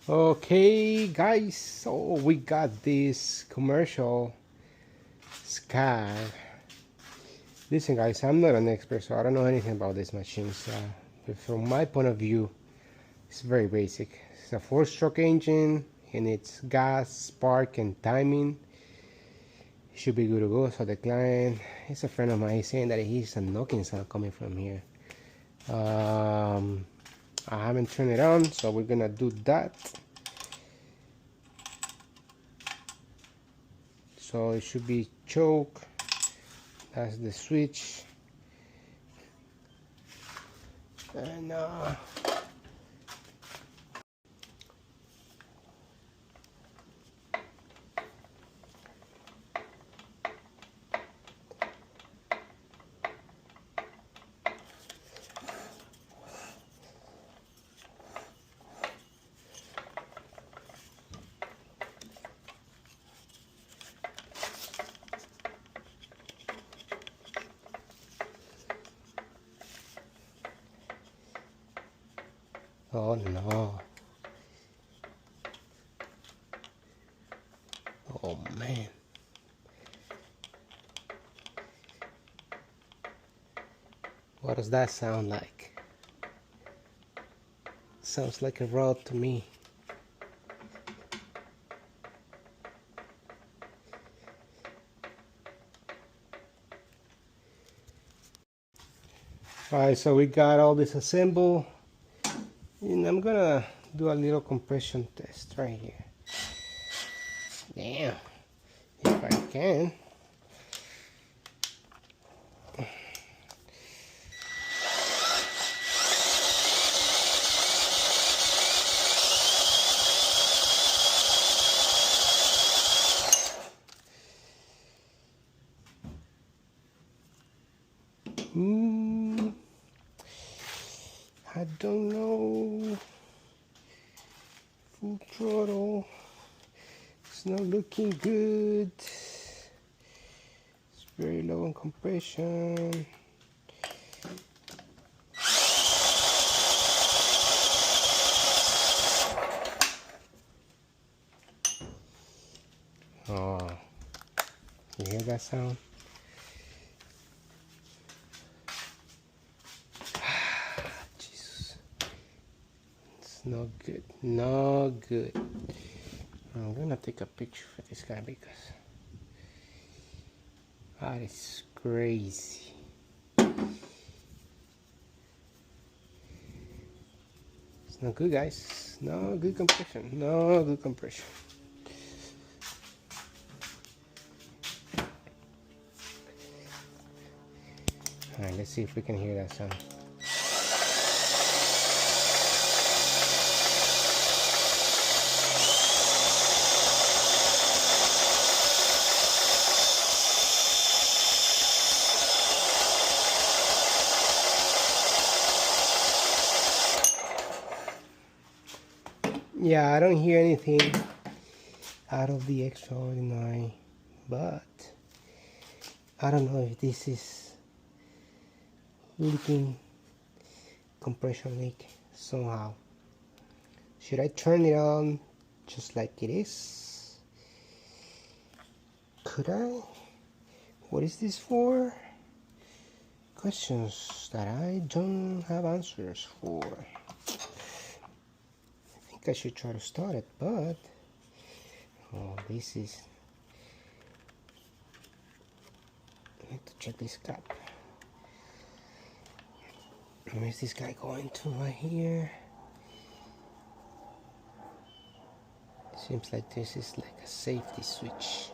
Okay, guys, so we got this commercial Scag. Listen, guys, I'm not an expert, so I don't know anything about these machines. But from my point of view, it's very basic. It's a 4-stroke engine, and it's gas, spark, and timing. It should be good to go. So the client is a friend of mine. He's saying that he's a knocking sound coming from here. I haven't turned it on, so we're gonna do that. So it should be choke. That's the switch. And oh no. Oh man. What does that sound like? Sounds like a rod to me. Alright, so we got all this assembled. And I'm gonna do a little compression test right here. Damn. If I can. I don't know. Full throttle. It's not looking good. It's very low in compression. Oh, you hear that sound? Jesus, it's not good, not good. I'm gonna take a picture for this guy because that is crazy. It's not good, guys. No good compression, no good compression. Alright, let's see if we can hear that sound. Yeah, I don't hear anything out of the extraordinary, but I don't know if this is leaking, compression leak somehow. Should I turn it on just like it is? Could I? What is this for? Questions that I don't have answers for. I think I should try to start it, but oh, this is, I need to check this cap. Where's this guy going to? Right here. Seems like this is like a safety switch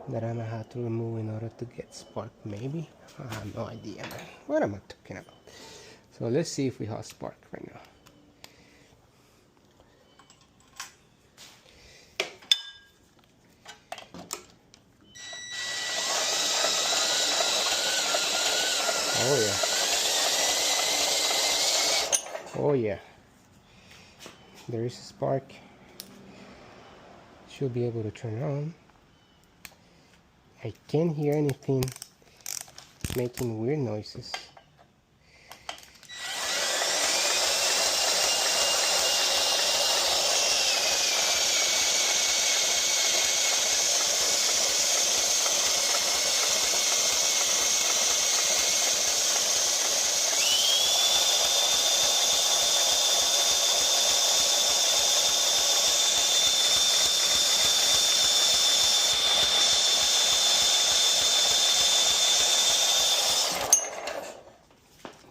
that I'm gonna have to remove in order to get spark, maybe. I have no idea. What am I talking about? So let's see if we have spark right now. Oh yeah. Oh yeah. There is a spark. Should be able to turn on. I can't hear anything making weird noises.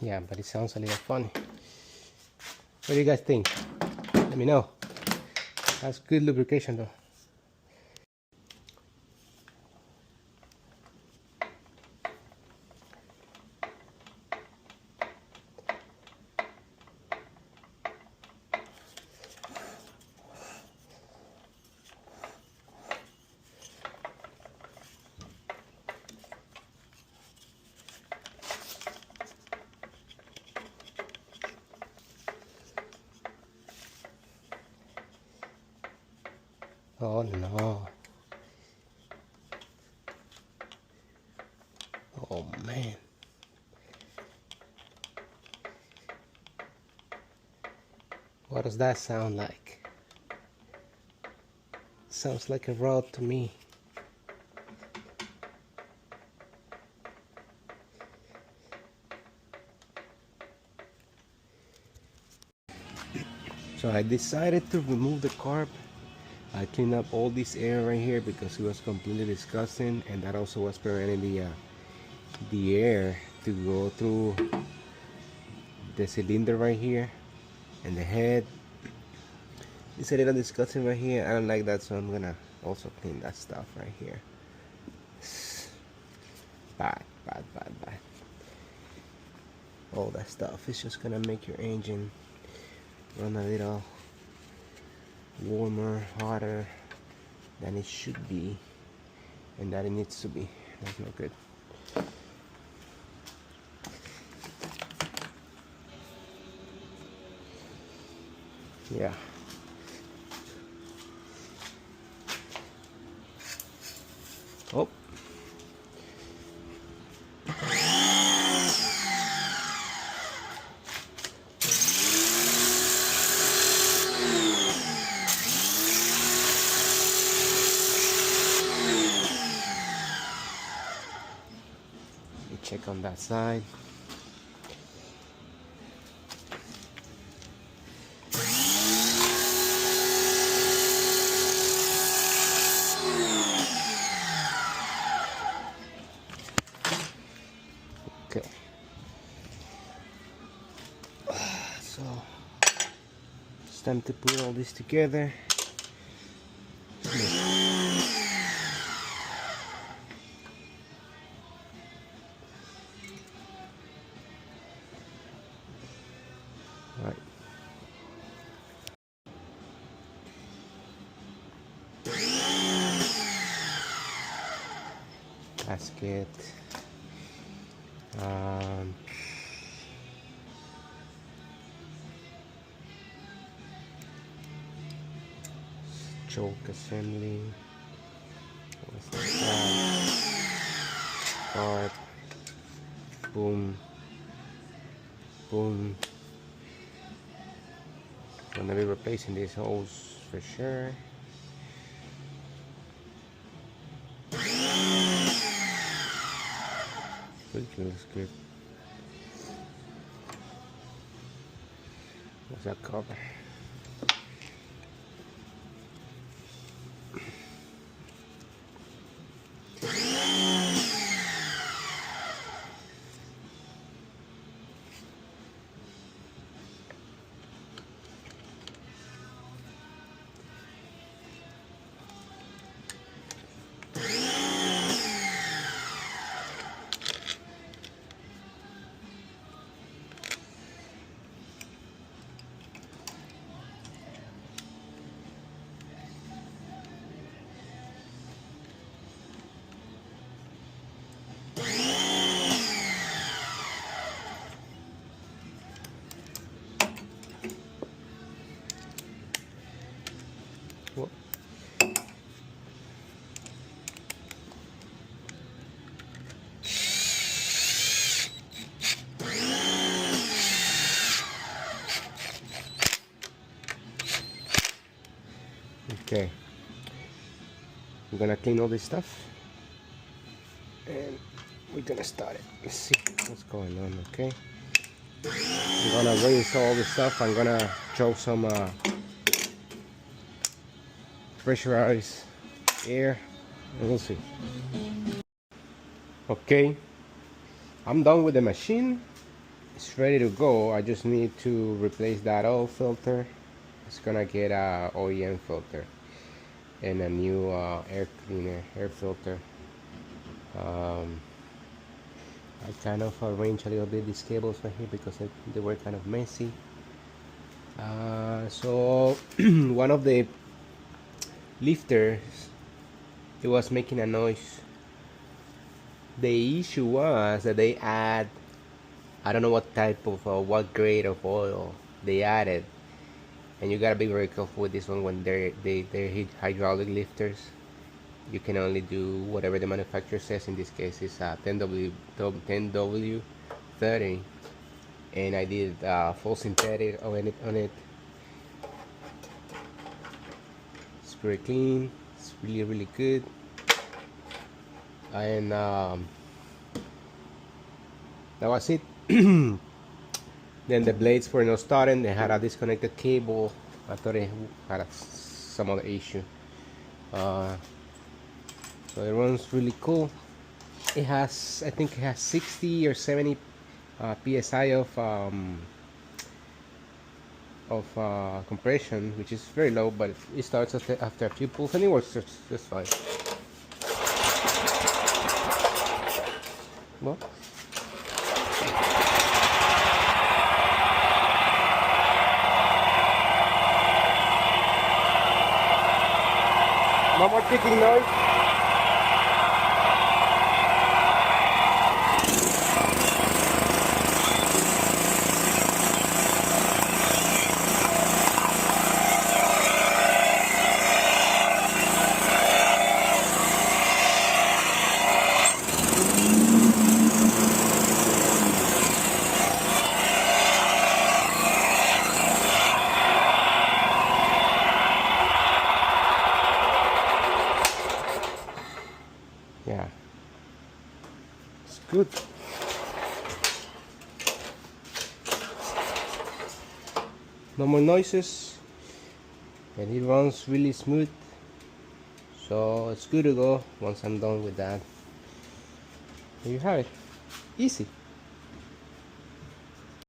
Yeah, but it sounds a little funny. What do you guys think? Let me know. That's good lubrication though. Oh no. Oh man. What does that sound like? Sounds like a rod to me. So I decided to remove the carb. I cleaned up all this air right here because it was completely disgusting, and that also was preventing the air to go through the cylinder right here and the head. It's a little disgusting right here. I don't like that, so I'm gonna also clean that stuff right here. Bad. All that stuff is just gonna make your engine run a little warmer, hotter than it should be, and that it needs to be. That's not good. Yeah. Oh. Check on that side. Okay. So it's time to put all this together. Right. Gasket. Choke assembly. What's that? Part. Boom. Boom. Gonna be replacing these holes for sure. Looks good. What's that cover? Whoa. Okay, we're gonna clean all this stuff and we're gonna start it. Let's see what's going on. Okay, I'm gonna reinstall all this stuff. I'm gonna throw some pressurized air and we'll see. Okay, I'm done with the machine. it's ready to go. I just need to replace that oil filter. It's gonna get a OEM filter and a new air cleaner, air filter. I kind of arranged a little bit these cables right here because they were kind of messy. So one of the lifters, it was making a noise. The issue was that they add, I don't know what type of what grade of oil they added, and you gotta be very careful with this one when they're hydraulic lifters. You can only do whatever the manufacturer says. In this case, it's 10W30, and I did full synthetic on it. It's pretty clean. It's really good. And that was it. Then the blades were not starting. They had a disconnected cable. I thought it had some other issue. So it runs really cool. It has, I think it has 60 or 70 psi of compression, which is very low, but it starts after a few pulls and it works just fine. Well, no more ticking noise. Yeah, it's good. No more noises, and it runs really smooth, so it's good to go once I'm done with that. There you have it. Easy.